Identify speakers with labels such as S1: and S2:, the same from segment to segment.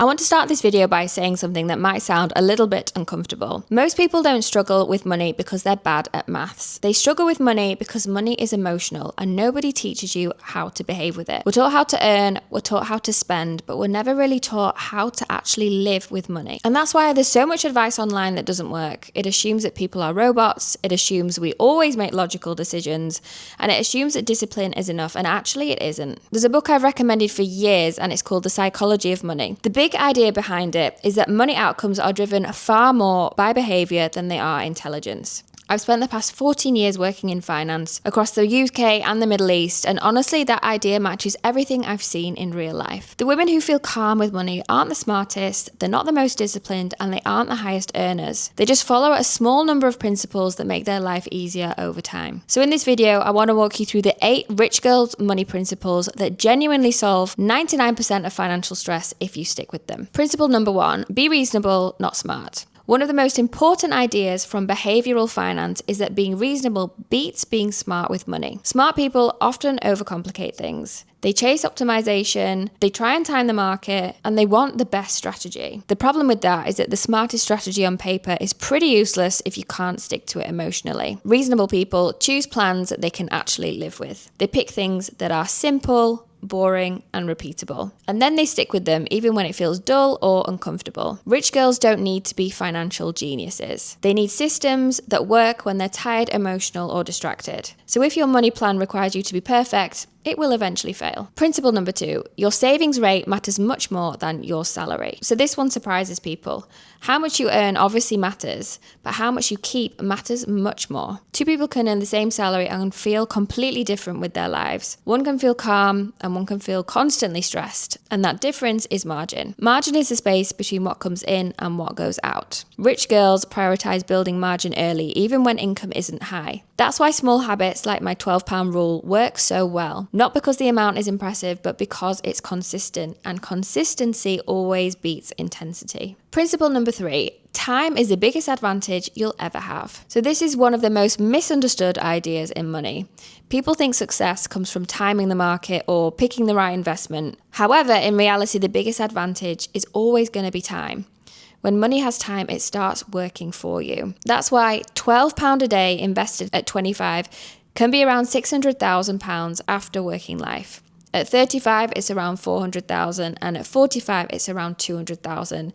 S1: I want to start this video by saying something that might sound a little bit uncomfortable. Most people don't struggle with money because they're bad at maths. They struggle with money because money is emotional and nobody teaches you how to behave with it. We're taught how to earn, we're taught how to spend, but we're never really taught how to actually live with money. And that's why there's so much advice online that doesn't work. It assumes that people are robots, it assumes we always make logical decisions, and it assumes that discipline is enough, and actually it isn't. There's a book I've recommended for years and it's called The Psychology of Money. The big idea behind it is that money outcomes are driven far more by behaviour than they are intelligence. I've spent the past 14 years working in finance across the UK and the Middle East, and honestly that idea matches everything I've seen in real life. The women who feel calm with money aren't the smartest, they're not the most disciplined, and they aren't the highest earners. They just follow a small number of principles that make their life easier over time. So in this video, I want to walk you through the 8 rich girls money principles that genuinely solve 99% of financial stress if you stick with them. Principle number 1, be reasonable, not smart. One of the most important ideas from behavioral finance is that being reasonable beats being smart with money. Smart people often overcomplicate things. They chase optimization, they try and time the market, and they want the best strategy. The problem with that is that the smartest strategy on paper is pretty useless if you can't stick to it emotionally. Reasonable people choose plans that they can actually live with. They pick things that are simple, boring, and repeatable. And then they stick with them even when it feels dull or uncomfortable. Rich girls don't need to be financial geniuses. They need systems that work when they're tired, emotional, or distracted. So if your money plan requires you to be perfect, it will eventually fail. Principle number 2, your savings rate matters much more than your salary. So this one surprises people. How much you earn obviously matters, but how much you keep matters much more. 2 people can earn the same salary and feel completely different with their lives. One can feel calm and one can feel constantly stressed, and that difference is margin. Margin is the space between what comes in and what goes out. Rich girls prioritize building margin early, even when income isn't high. That's why small habits like my £12 rule work so well. Not because the amount is impressive, but because it's consistent, and consistency always beats intensity. Principle number 3, time is the biggest advantage you'll ever have. So this is one of the most misunderstood ideas in money. People think success comes from timing the market or picking the right investment. However, in reality, the biggest advantage is always going to be time. When money has time, it starts working for you. That's why £12 a day invested at 25 can be around £600,000 after working life. At 35, it's around 400,000, and at 45, it's around 200,000.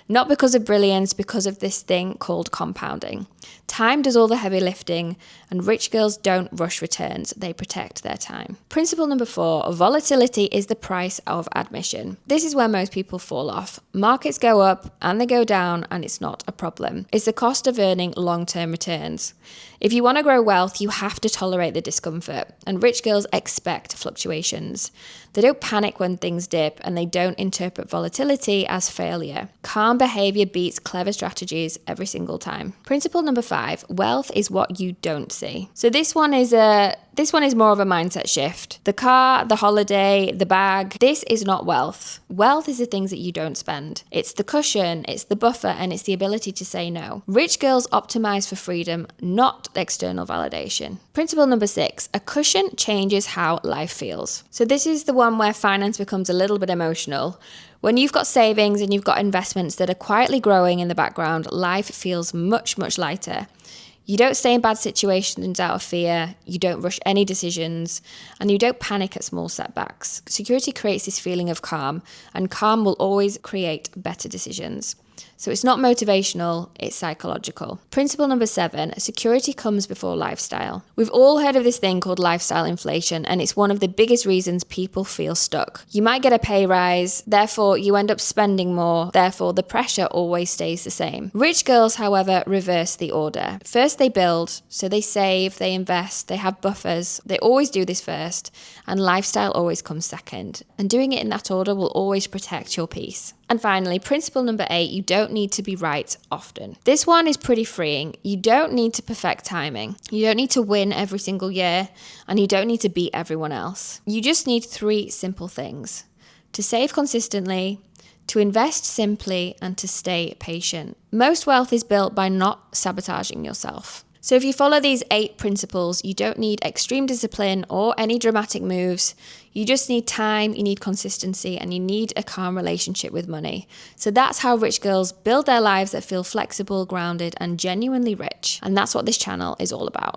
S1: Not because of brilliance, because of this thing called compounding. Time does all the heavy lifting, and rich girls don't rush returns, they protect their time. Principle number 4, volatility is the price of admission. This is where most people fall off. Markets go up and they go down, and it's not a problem. It's the cost of earning long-term returns. If you want to grow wealth, you have to tolerate the discomfort, and rich girls expect fluctuations. They don't panic when things dip, and they don't interpret volatility as failure. Calm behavior beats clever strategies every single time. Principle number 5, wealth is what you don't see. So this one is more of a mindset shift. The car, the holiday, the bag, this is not wealth. Wealth is the things that you don't spend. It's the cushion, it's the buffer, and it's the ability to say no. Rich girls optimize for freedom, not external validation. Principle number 6, a cushion changes how life feels. So this is the one where finance becomes a little bit emotional. When you've got savings and you've got investments that are quietly growing in the background, life feels much, much lighter. You don't stay in bad situations out of fear, you don't rush any decisions, and you don't panic at small setbacks. Security creates this feeling of calm, and calm will always create better decisions. So it's not motivational, it's psychological. Principle number 7, security comes before lifestyle. We've all heard of this thing called lifestyle inflation, and it's one of the biggest reasons people feel stuck. You might get a pay rise, therefore you end up spending more, therefore the pressure always stays the same. Rich girls, however, reverse the order. First they build, so they save, they invest, they have buffers. They always do this first, and lifestyle always comes second. And doing it in that order will always protect your peace. And finally, principle number 8, you don't need to be right often. This one is pretty freeing. You don't need to perfect timing. You don't need to win every single year, and you don't need to beat everyone else. You just need 3 simple things: to save consistently, to invest simply, and to stay patient. Most wealth is built by not sabotaging yourself. So if you follow these 8 principles, you don't need extreme discipline or any dramatic moves. You just need time, you need consistency, and you need a calm relationship with money. So that's how rich girls build their lives that feel flexible, grounded, and genuinely rich. And that's what this channel is all about.